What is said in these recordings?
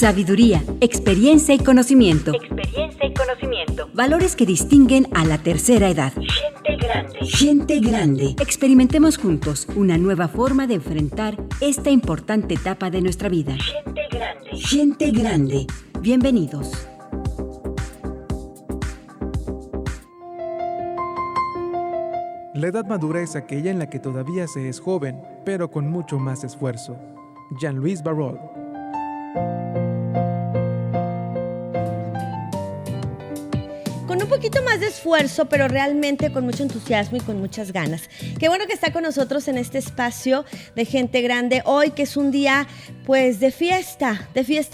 Sabiduría, experiencia y conocimiento. Valores que distinguen a la tercera edad. Gente grande. Experimentemos juntos una nueva forma de enfrentar esta importante etapa de nuestra vida. Gente grande. Bienvenidos. La edad madura es aquella en la que todavía se es joven, pero con mucho más esfuerzo. Jean-Louis Barrault. Con un poquito más de esfuerzo, pero realmente con mucho entusiasmo y con muchas ganas. Qué bueno que está con nosotros en este espacio de Gente Grande hoy, que es un día pues de fiesta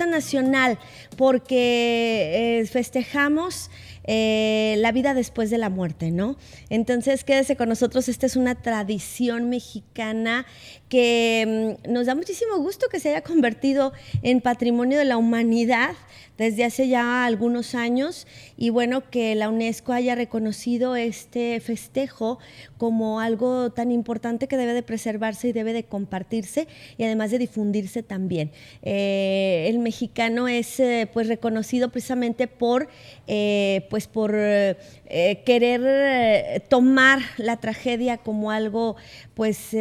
nacional, porque festejamos la vida después de la muerte, ¿no? Entonces quédese con nosotros. Esta es una tradición mexicana que nos da muchísimo gusto que se haya convertido en patrimonio de la humanidad desde hace ya algunos años, y bueno, que la UNESCO haya reconocido este festejo como algo tan importante que debe de preservarse y debe de compartirse y además de difundirse también. El mexicano es pues reconocido precisamente por querer tomar la tragedia como algo pues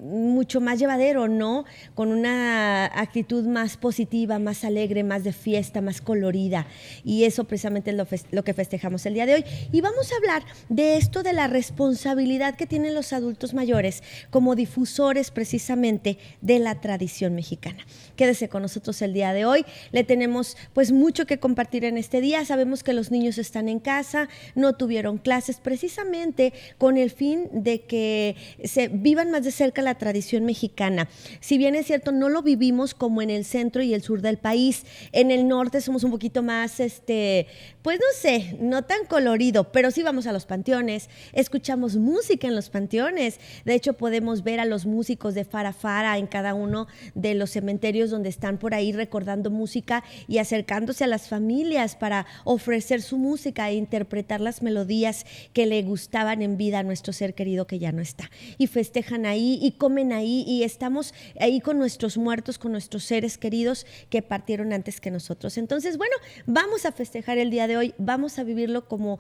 mucho más llevadero, ¿no? Con una actitud más positiva, más alegre, más de fiesta, más colorida, y eso precisamente es lo que festejamos el día de hoy. Y vamos a hablar de esto, de la responsabilidad que tienen los adultos mayores como difusores precisamente de la tradición mexicana. Quédese con nosotros el día de hoy. Le tenemos pues mucho que compartir en este día. Sabemos que los niños están en casa, no tuvieron clases, precisamente con el fin de que se vivan más de cerca la tradición mexicana. Si bien es cierto, no lo vivimos como en el centro y el sur del país. En el norte somos un poquito más, pues no sé, no tan colorido, pero sí vamos a los panteones, escuchamos música en los panteones. De hecho, podemos ver a los músicos de Fara Fara en cada uno de los cementerios donde están por ahí recordando música y acercándose a las familias para ofrecer su música e interpretar las melodías que le gustaban en vida a nuestro ser querido que ya no está. Y festejan ahí y comen ahí y estamos ahí con nuestros muertos, con nuestros seres queridos que partieron antes que nosotros. Entonces, bueno, vamos a festejar el día de hoy, vamos a vivirlo como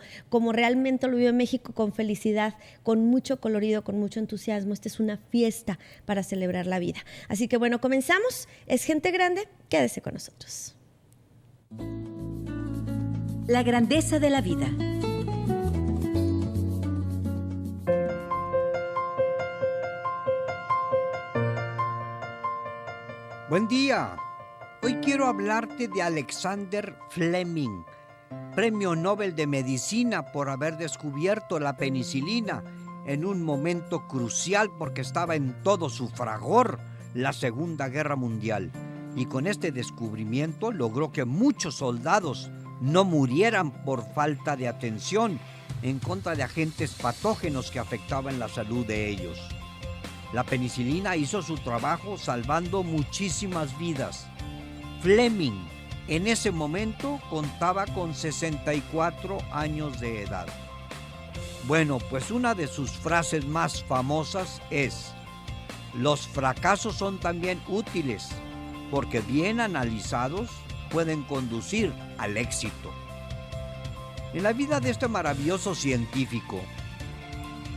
realmente lo vive México, con felicidad, con mucho colorido, con mucho entusiasmo. Esta es una fiesta para celebrar la vida. Así que bueno, comenzamos. Es Gente Grande, quédese con nosotros. La grandeza de la vida. Buen día. Hoy quiero hablarte de Alexander Fleming, Premio Nobel de Medicina por haber descubierto la penicilina en un momento crucial porque estaba en todo su fragor la Segunda Guerra Mundial. Y con este descubrimiento logró que muchos soldados no murieran por falta de atención en contra de agentes patógenos que afectaban la salud de ellos. La penicilina hizo su trabajo salvando muchísimas vidas. Fleming en ese momento contaba con 64 años de edad. Bueno, pues una de sus frases más famosas es: los fracasos son también útiles, porque bien analizados pueden conducir al éxito. En la vida de este maravilloso científico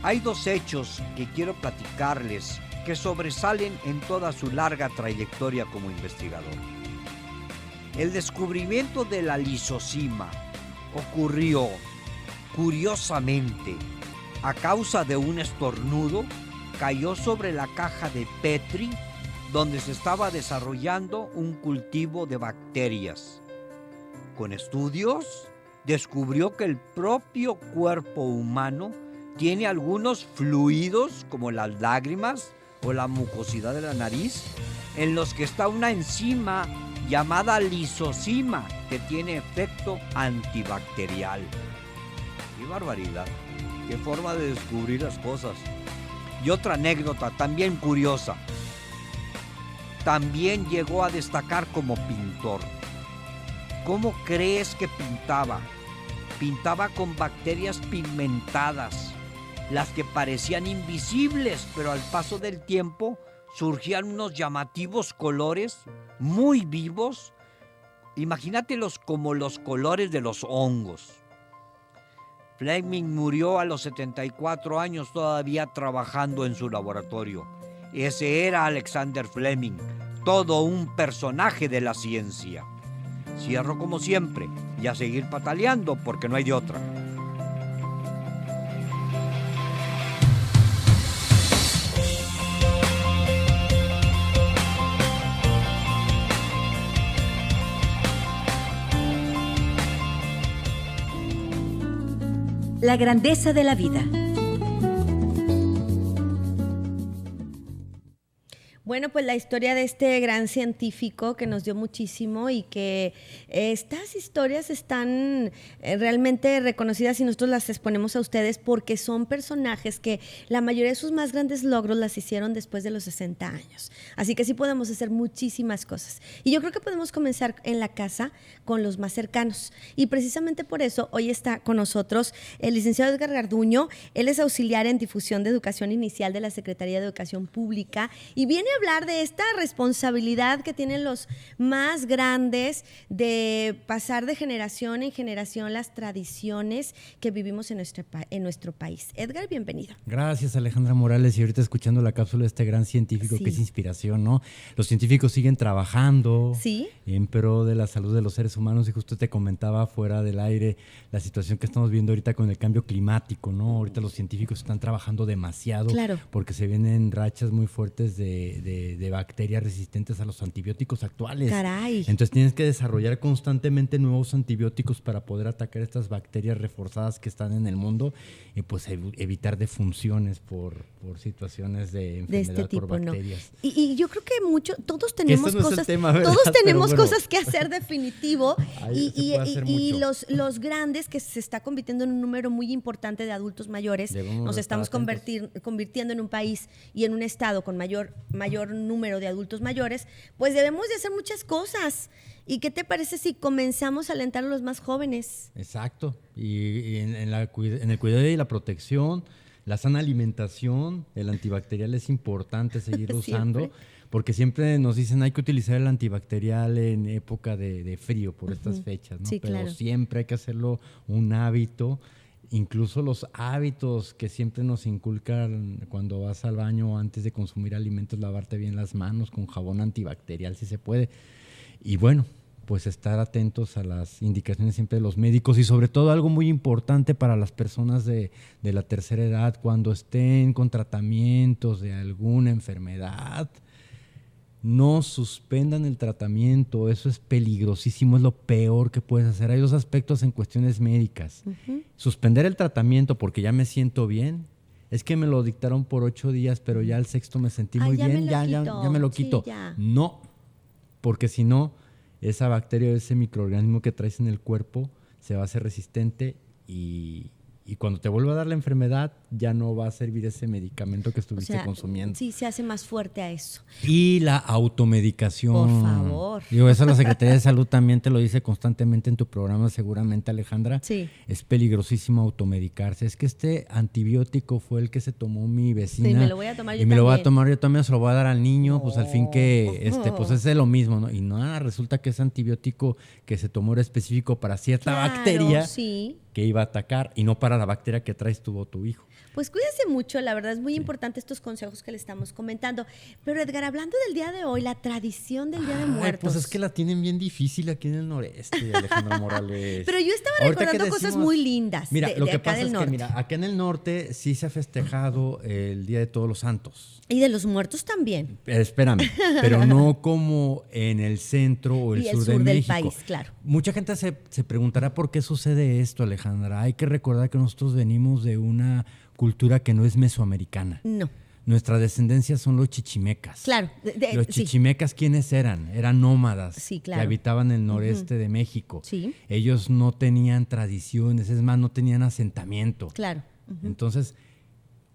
hay dos hechos que quiero platicarles que sobresalen en toda su larga trayectoria como investigador. El descubrimiento de la lisozima ocurrió, curiosamente, a causa de un estornudo. Cayó sobre la caja de Petri, donde se estaba desarrollando un cultivo de bacterias. Con estudios, descubrió que el propio cuerpo humano tiene algunos fluidos, como las lágrimas o la mucosidad de la nariz, en los que está una enzima llamada lisozima, que tiene efecto antibacterial. ¡Qué barbaridad! ¡Qué forma de descubrir las cosas! Y otra anécdota también curiosa. También llegó a destacar como pintor. ¿Cómo crees que pintaba? Pintaba con bacterias pigmentadas, las que parecían invisibles, pero al paso del tiempo surgían unos llamativos colores muy vivos, Imagínatelos como los colores de los hongos. Fleming murió a los 74 años todavía trabajando en su laboratorio. Ese era Alexander Fleming, todo un personaje de la ciencia. Cierro como siempre y a seguir pataleando porque no hay de otra. La grandeza de la vida. Bueno, pues la historia de este gran científico que nos dio muchísimo y que estas historias están realmente reconocidas y nosotros las exponemos a ustedes porque son personajes que la mayoría de sus más grandes logros las hicieron después de los 60 años. Así que sí podemos hacer muchísimas cosas. Y yo creo que podemos comenzar en la casa con los más cercanos. Y precisamente por eso hoy está con nosotros el licenciado Edgar Garduño. Él es auxiliar en difusión de educación inicial de la Secretaría de Educación Pública y viene a hablar de esta responsabilidad que tienen los más grandes de pasar de generación en generación las tradiciones que vivimos en nuestro país. Edgar, bienvenido. Gracias, Alejandra Morales. Y ahorita escuchando la cápsula de este gran científico que es inspiración, ¿no? Los científicos siguen trabajando en pro de la salud de los seres humanos y justo te comentaba fuera del aire la situación que estamos viendo ahorita con el cambio climático, ¿no? Ahorita los científicos están trabajando demasiado porque se vienen rachas muy fuertes de bacterias resistentes a los antibióticos actuales. Caray. Entonces tienes que desarrollar constantemente nuevos antibióticos para poder atacar estas bacterias reforzadas que están en el mundo y pues evitar defunciones por situaciones de enfermedad de este tipo, por bacterias. ¿No? Y yo creo que todos tenemos no cosas, tema, todos tenemos cosas que hacer definitivo y los grandes que se está convirtiendo en un número muy importante de adultos mayores, nos estamos convirtiendo en un país y en un estado con mayor número de adultos mayores, pues debemos de hacer muchas cosas. ¿Y qué te parece si comenzamos a alentar a los más jóvenes? Exacto. Y en el cuidado y la protección, la sana alimentación, el antibacterial es importante seguir usando, porque siempre nos dicen hay que utilizar el antibacterial en época de frío por estas fechas, ¿no? Pero siempre hay que hacerlo un hábito. Incluso los hábitos que siempre nos inculcan cuando vas al baño antes de consumir alimentos, lavarte bien las manos con jabón antibacterial si se puede. Y bueno, pues estar atentos a las indicaciones siempre de los médicos y sobre todo algo muy importante para las personas de la tercera edad, cuando estén con tratamientos de alguna enfermedad, no suspendan el tratamiento, eso es peligrosísimo, es lo peor que puedes hacer. Hay dos aspectos en cuestiones médicas. Suspender el tratamiento porque ya me siento bien, es que me lo dictaron por 8 días, pero ya al 6º me sentí muy bien, ya me lo quito. Sí, ya. No, porque si no, esa bacteria o ese microorganismo que traes en el cuerpo se va a hacer resistente y cuando te vuelva a dar la enfermedad ya no va a servir ese medicamento que estuviste consumiendo. Sí, se hace más fuerte a eso. Y la automedicación. Por favor. Digo, eso la Secretaría de Salud también te lo dice constantemente en tu programa, seguramente, Alejandra. Sí. Es peligrosísimo automedicarse. Es que este antibiótico fue el que se tomó mi vecina. Sí, me lo voy a tomar yo también. Y me lo voy a tomar yo también, se lo voy a dar al niño, pues al fin que, pues es de lo mismo, ¿no? Y no, resulta que ese antibiótico que se tomó era específico para cierta bacteria que iba a atacar y no para la bacteria que traes tú o tu hijo. Pues cuídese mucho, la verdad es muy importante estos consejos que le estamos comentando. Pero Edgar, hablando del día de hoy, la tradición del Día de Muertos. Pues es que la tienen bien difícil aquí en el noreste, Alejandra Morales. Pero yo estaba recordando cosas muy lindas. Mira, lo que acá pasa del es norte. que, mira, acá en el norte sí se ha festejado el Día de Todos los Santos. Y de los muertos también. Espérame, pero no como en el centro o el sur de México. Del país, claro. Mucha gente se preguntará por qué sucede esto, Alejandra. Hay que recordar que nosotros venimos de una cultura que no es mesoamericana. No. Nuestra descendencia son los chichimecas. Claro. Los chichimecas, ¿quiénes eran? Eran nómadas claro. que habitaban el noreste de México. Sí. Ellos no tenían tradiciones, es más, no tenían asentamiento. Claro. Entonces,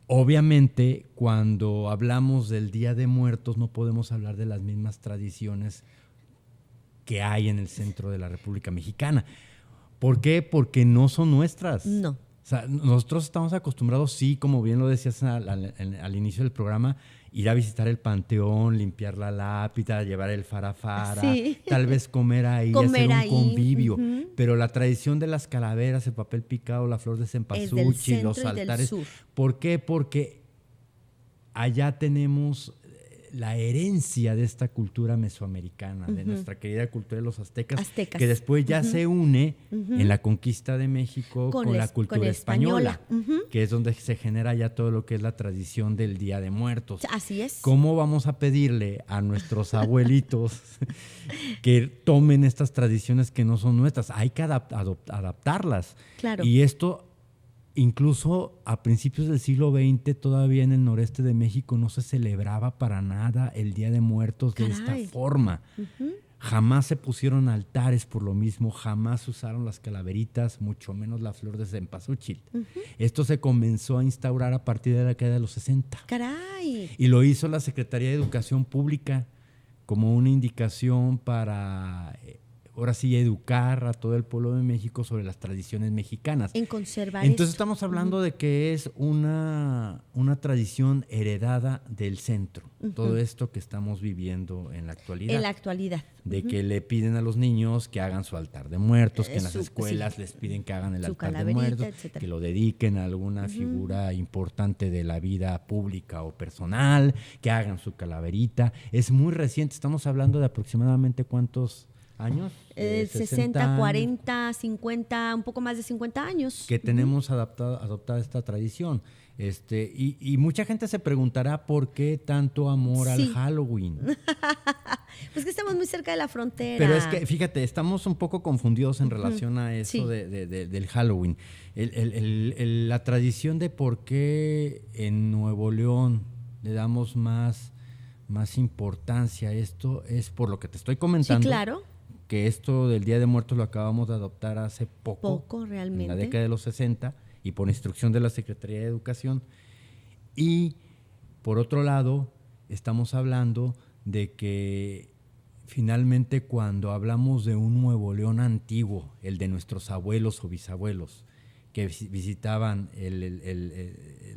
obviamente, cuando hablamos del Día de Muertos, no podemos hablar de las mismas tradiciones que hay en el centro de la República Mexicana. ¿Por qué? Porque no son nuestras. No. sea, nosotros estamos acostumbrados, sí, como bien lo decías al inicio del programa, ir a visitar el panteón, limpiar la lápida, llevar el farafara, sí. tal vez comer ahí, hacer un convivio. Pero la tradición de las calaveras, el papel picado, la flor de cempasúchil, los altares. ¿Por qué? Porque allá tenemos la herencia de esta cultura mesoamericana, de nuestra querida cultura de los aztecas, que después ya se une en la conquista de México con la cultura española, que es donde se genera ya todo lo que es la tradición del Día de Muertos. Así es. ¿Cómo vamos a pedirle a nuestros abuelitos que tomen estas tradiciones que no son nuestras? Hay que adaptarlas. Claro. Y esto, incluso a principios del siglo XX, todavía en el noreste de México no se celebraba para nada el Día de Muertos de esta forma. Jamás se pusieron altares por lo mismo, jamás usaron las calaveritas, mucho menos la flor de cempasúchil. Esto se comenzó a instaurar a partir de la década de los 60. ¡Caray! Y lo hizo la Secretaría de Educación Pública como una indicación para, ahora sí, educar a todo el pueblo de México sobre las tradiciones mexicanas. En conservar Entonces estamos hablando de que es una tradición heredada del centro. Todo esto que estamos viviendo en la actualidad. En la actualidad. De que le piden a los niños que hagan su altar de muertos, que en las escuelas les piden que hagan el altar de muertos, etcétera, que lo dediquen a alguna figura importante de la vida pública o personal, que hagan su calaverita. Es muy reciente, estamos hablando de aproximadamente ¿cuántos años? 60, 40, 50, un poco más de 50 años. Que tenemos adoptada esta tradición. Y mucha gente se preguntará por qué tanto amor al Halloween. Pues que estamos muy cerca de la frontera. Pero es que, fíjate, estamos un poco confundidos en relación a eso del Halloween. La tradición de por qué en Nuevo León le damos más importancia a esto es por lo que te estoy comentando. Sí, claro. Que esto del Día de Muertos lo acabamos de adoptar hace poco realmente. En la década de los 60, y por instrucción de la Secretaría de Educación. Y, por otro lado, estamos hablando de que finalmente cuando hablamos de un Nuevo León antiguo, el de nuestros abuelos o bisabuelos, que visitaban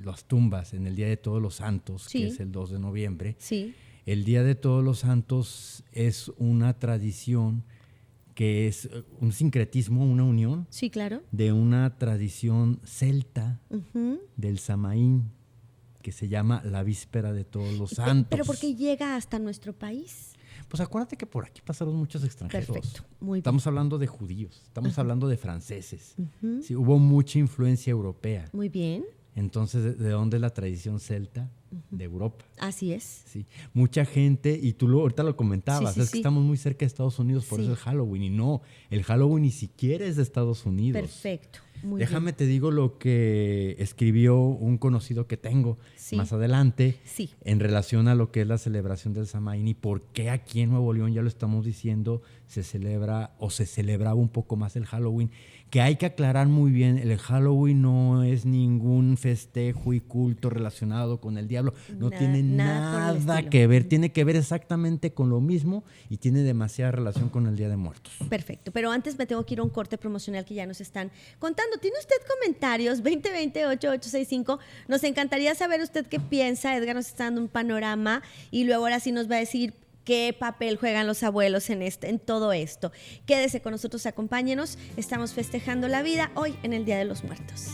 las tumbas en el Día de Todos los Santos, que es el 2 de noviembre, el Día de Todos los Santos es una tradición que es un sincretismo, una unión de una tradición celta del Samaín, que se llama la Víspera de Todos los Santos. ¿Pero por qué llega hasta nuestro país? Pues acuérdate que por aquí pasaron muchos extranjeros. Perfecto, muy bien. Estamos hablando de judíos, estamos hablando de franceses. Sí, hubo mucha influencia europea. Muy bien. Entonces, ¿de dónde es la tradición celta? De Europa. Así es. Sí. Mucha gente, y tú ahorita lo comentabas, que estamos muy cerca de Estados Unidos, por eso el Halloween. Y no, el Halloween ni siquiera es de Estados Unidos. Perfecto. Déjame te digo lo que escribió un conocido que tengo más adelante en relación a lo que es la celebración del Samaín y por qué aquí en Nuevo León, ya lo estamos diciendo, se celebra o se celebraba un poco más el Halloween. Que hay que aclarar muy bien, el Halloween no es ningún festejo y culto relacionado con el diablo, no tiene nada que ver, tiene que ver exactamente con lo mismo y tiene demasiada relación con el Día de Muertos. Perfecto, pero antes me tengo que ir a un corte promocional que ya nos están contando. ¿Tiene usted comentarios? 2020-8865, nos encantaría saber usted qué piensa. Edgar nos está dando un panorama y luego ahora sí nos va a decir qué papel juegan los abuelos en todo esto. Quédese con nosotros, acompáñenos. Estamos festejando la vida hoy en el Día de los Muertos.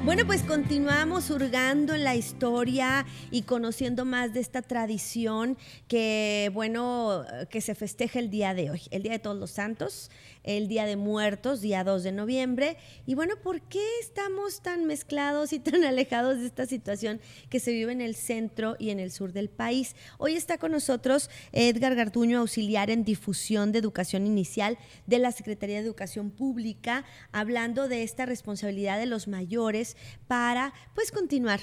Bueno, pues continuamos hurgando en la historia y conociendo más de esta tradición que se festeja el día de hoy, el Día de Todos los Santos, el Día de Muertos, día 2 de noviembre. Y bueno, ¿por qué estamos tan mezclados y tan alejados de esta situación que se vive en el centro y en el sur del país? Hoy está con nosotros Edgar Garduño, auxiliar en difusión de educación inicial de la Secretaría de Educación Pública, hablando de esta responsabilidad de los mayores para pues continuar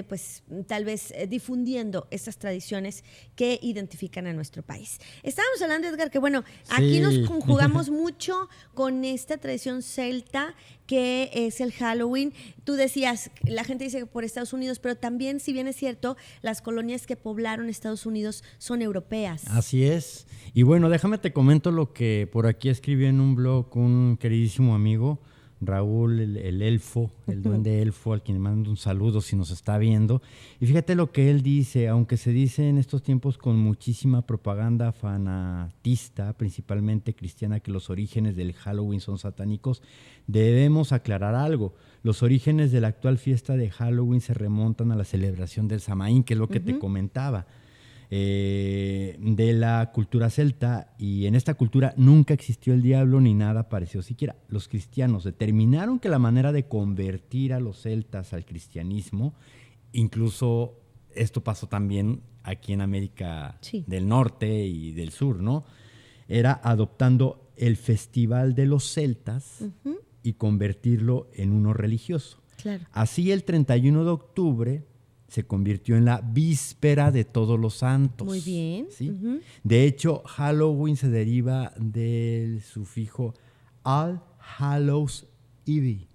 pues tal vez difundiendo estas tradiciones que identifican a nuestro país. Estábamos hablando, Edgar, que bueno, aquí nos conjugamos mucho con esta tradición celta que es el Halloween. Tú decías, la gente dice que por Estados Unidos, pero también, si bien es cierto, las colonias que poblaron Estados Unidos son europeas. Así es. Y bueno, déjame te comento lo que por aquí escribió en un blog un queridísimo amigo, Raúl, el elfo, el duende elfo, al quien le mando un saludo si nos está viendo. Y fíjate lo que él dice, aunque se dice en estos tiempos con muchísima propaganda fanatista, principalmente cristiana, que los orígenes del Halloween son satánicos, debemos aclarar algo. Los orígenes de la actual fiesta de Halloween se remontan a la celebración del Samaín, que es lo que te comentaba. De la cultura celta, y en esta cultura nunca existió el diablo ni nada parecido siquiera. Los cristianos determinaron que la manera de convertir a los celtas al cristianismo, incluso esto pasó también aquí en América del Norte y del Sur, ¿no? Era adoptando el festival de los celtas y convertirlo en uno religioso. Claro. Así el 31 de octubre se convirtió en la víspera de Todos los Santos. Muy bien. ¿Sí? De hecho, Halloween se deriva del sufijo All Hallows Eve,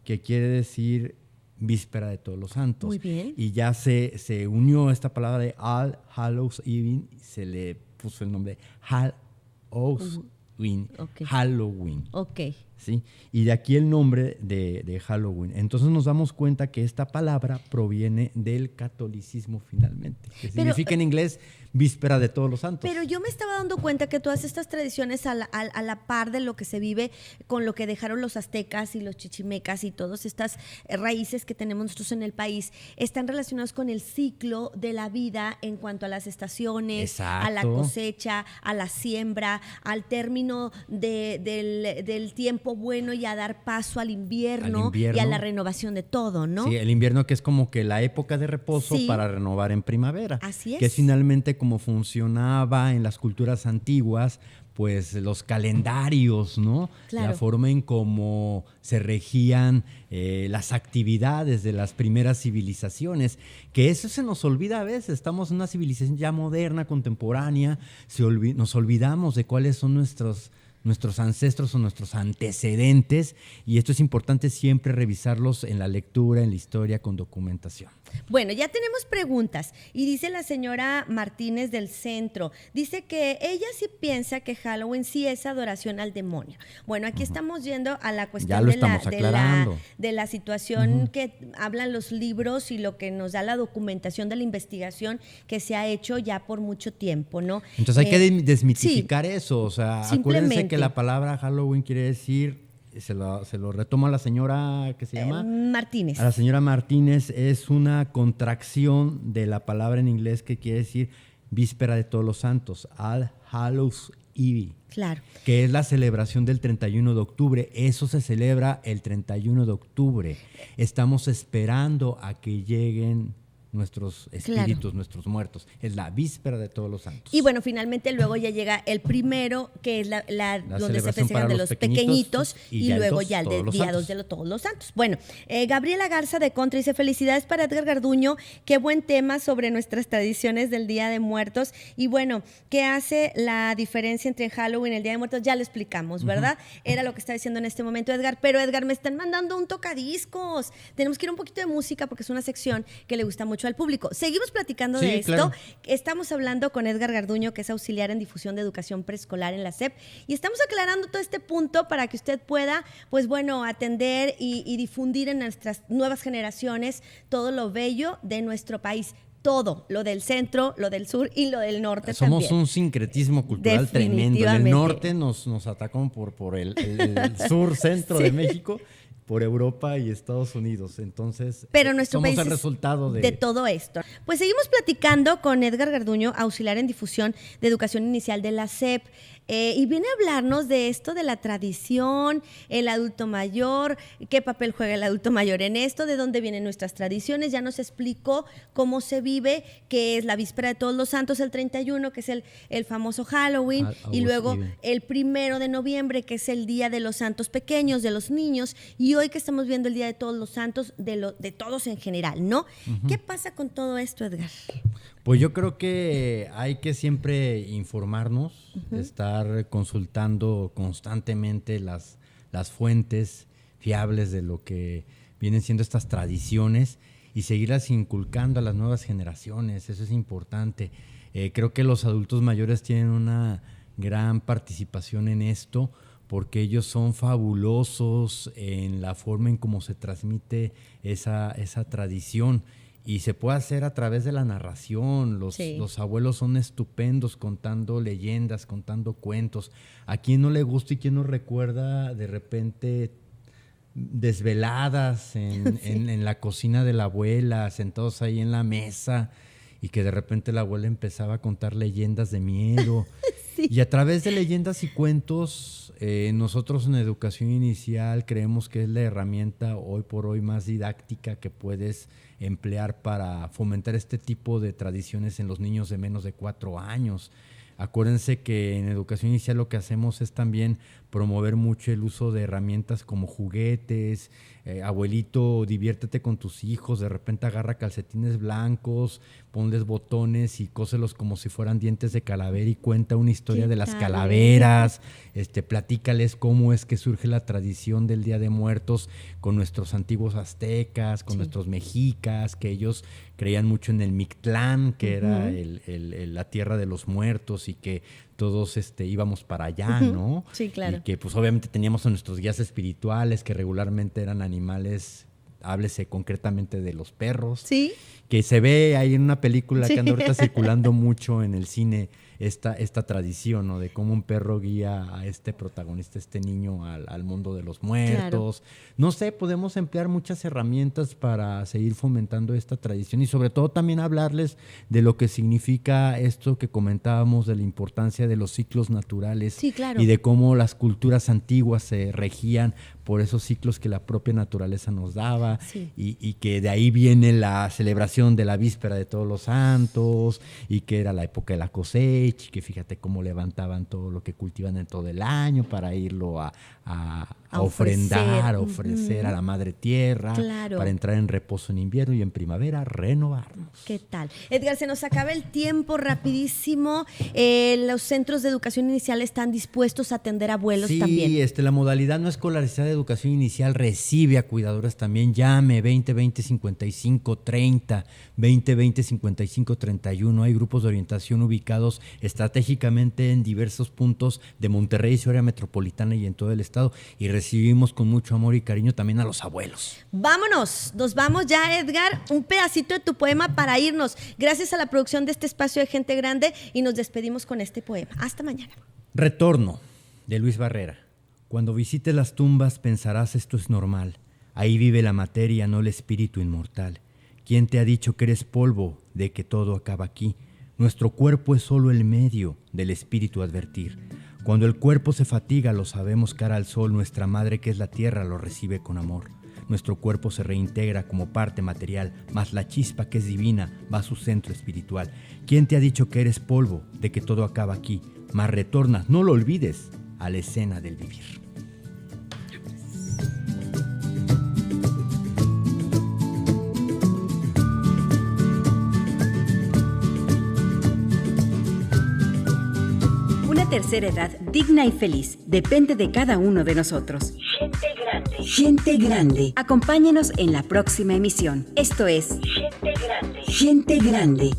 que quiere decir víspera de Todos los Santos. Muy bien. Y ya se unió esta palabra de All Hallows Eve, se le puso el nombre Halloween. Halloween. Ok. ¿Sí? Y de aquí el nombre de Halloween. Entonces nos damos cuenta que esta palabra proviene del catolicismo finalmente, que significa en inglés víspera de Todos los Santos. Pero yo me estaba dando cuenta que todas estas tradiciones a la par de lo que se vive con lo que dejaron los aztecas y los chichimecas y todas estas raíces que tenemos nosotros en el país están relacionados con el ciclo de la vida en cuanto a las estaciones, Exacto. a la cosecha, a la siembra, al término del tiempo bueno y a dar paso al invierno y a la renovación de todo, ¿no? Sí, el invierno que es como que la época de reposo para renovar en primavera. Así es. Que es finalmente como funcionaba en las culturas antiguas, pues los calendarios, ¿no? Claro. La forma en cómo se regían las actividades de las primeras civilizaciones, que eso se nos olvida a veces. Estamos en una civilización ya moderna, contemporánea, nos olvidamos de cuáles son nuestros ancestros o nuestros antecedentes, y esto es importante siempre revisarlos en la lectura, en la historia, con documentación. Bueno, ya tenemos preguntas y dice la señora Martínez del Centro, dice que ella sí piensa que Halloween sí es adoración al demonio. Bueno, aquí estamos yendo a la cuestión de la situación que hablan los libros y lo que nos da la documentación de la investigación que se ha hecho ya por mucho tiempo, ¿no? Entonces hay que desmitificar eso, o sea, acuérdense que la palabra Halloween quiere decir, se lo retomo a la señora que se llama Martínez. A la señora Martínez, es una contracción de la palabra en inglés que quiere decir víspera de Todos los Santos, All Hallows Eve. Claro. Que es la celebración del 31 de octubre. Eso se celebra el 31 de octubre. Estamos esperando a que lleguen nuestros espíritus, nuestros muertos. Es la víspera de Todos los Santos. Y bueno, finalmente luego ya llega el primero, que es donde se festejan de los pequeñitos y luego ya el día 2 de Todos los Santos. Bueno, Gabriela Garza de Contra dice, felicidades para Edgar Garduño, qué buen tema sobre nuestras tradiciones del Día de Muertos. Y bueno, ¿qué hace la diferencia entre Halloween y el Día de Muertos? Ya lo explicamos, ¿verdad? Era lo que está diciendo en este momento Edgar. Pero Edgar, me están mandando un tocadiscos. Tenemos que ir un poquito de música porque es una sección que le gusta mucho al público. Seguimos platicando de esto. Claro. Estamos hablando con Edgar Garduño, que es auxiliar en difusión de educación preescolar en la SEP, y estamos aclarando todo este punto para que usted pueda, pues bueno, atender y difundir en nuestras nuevas generaciones todo lo bello de nuestro país. Todo, lo del centro, lo del sur y lo del norte. Somos también. Un sincretismo cultural tremendo. En el norte nos atacan por el sur, centro de México, por Europa y Estados Unidos. Entonces, pero nuestro somos país el resultado de todo esto. Pues seguimos platicando con Edgar Garduño, auxiliar en difusión de educación inicial de la SEP. y viene a hablarnos de esto de la tradición, el adulto mayor, qué papel juega el adulto mayor en esto, de dónde vienen nuestras tradiciones. Ya nos explicó cómo se vive, que es la víspera de Todos los Santos, el 31, que es el famoso Halloween, y luego el 1 de noviembre, que es el Día de los Santos Pequeños, de los niños, y hoy que estamos viendo el Día de Todos los Santos, de todos en general, ¿no? ¿Qué pasa con todo esto, Edgar? Pues yo creo que hay que siempre informarnos, estar consultando constantemente las fuentes fiables de lo que vienen siendo estas tradiciones y seguirlas inculcando a las nuevas generaciones. Eso es importante. Creo que los adultos mayores tienen una gran participación en esto porque ellos son fabulosos en la forma en cómo se transmite esa tradición. Y se puede hacer a través de la narración. Los abuelos son estupendos contando leyendas, contando cuentos. ¿A quién no le gusta y quién no recuerda de repente desveladas en la cocina de la abuela, sentados ahí en la mesa, y que de repente la abuela empezaba a contar leyendas de miedo? Sí. Y a través de leyendas y cuentos, nosotros en educación inicial creemos que es la herramienta hoy por hoy más didáctica que puedes emplear para fomentar este tipo de tradiciones en los niños de menos de 4 años. Acuérdense que en educación inicial lo que hacemos es también promover mucho el uso de herramientas como juguetes. Abuelito, diviértete con tus hijos, de repente agarra calcetines blancos, ponles botones y cóselos como si fueran dientes de calavera y cuenta una historia de las calaveras. Platícales cómo es que surge la tradición del Día de Muertos con nuestros antiguos aztecas, con nuestros mexicas, que ellos creían mucho en el Mictlán, que era la tierra de los muertos, y que todos íbamos para allá, ¿no? Sí, claro. Y que pues obviamente teníamos a nuestros guías espirituales, que regularmente eran animales, háblese concretamente de los perros. Sí. Que se ve ahí en una película que anda ahorita circulando mucho en el cine, esta tradición, ¿no? De cómo un perro guía a este protagonista, este niño, al mundo de los muertos. Claro. No sé, podemos emplear muchas herramientas para seguir fomentando esta tradición y sobre todo también hablarles de lo que significa esto que comentábamos, de la importancia de los ciclos naturales. Sí, claro. Y de cómo las culturas antiguas se regían por esos ciclos que la propia naturaleza nos daba. Sí. Y que de ahí viene la celebración de la víspera de Todos los Santos, y que era la época de la cosecha, y que fíjate cómo levantaban todo lo que cultivan en todo el año para irlo a ofrendar, a ofrecer a la madre tierra, claro, para entrar en reposo en invierno y en primavera renovarnos. ¿Qué tal? Edgar, se nos acaba el tiempo rapidísimo. Los centros de educación inicial están dispuestos a atender abuelos también. Sí, la modalidad no escolarizada de educación inicial recibe a cuidadoras también. Llame 2020-5530, 2020-5531. Hay grupos de orientación ubicados estratégicamente en diversos puntos de Monterrey y su área metropolitana y en todo el estado, y recibimos con mucho amor y cariño también a los abuelos. Vámonos, nos vamos ya, Edgar. Un pedacito de tu poema para irnos. Gracias a la producción de este espacio de Gente Grande, y nos despedimos con este poema. Hasta mañana. Retorno, de Luis Barrera. Cuando visites las tumbas pensarás esto es normal. Ahí vive la materia, no el espíritu inmortal. ¿Quién te ha dicho que eres polvo, de que todo acaba aquí? Nuestro cuerpo es solo el medio del espíritu advertir. Cuando el cuerpo se fatiga, lo sabemos cara al sol, nuestra madre que es la tierra lo recibe con amor. Nuestro cuerpo se reintegra como parte material, mas la chispa que es divina va a su centro espiritual. ¿Quién te ha dicho que eres polvo, de que todo acaba aquí? Mas retornas, no lo olvides, a la escena del vivir. Tercera edad digna y feliz depende de cada uno de nosotros. Gente Grande. Gente Grande. Acompáñenos en la próxima emisión. Esto es Gente Grande. Gente Grande.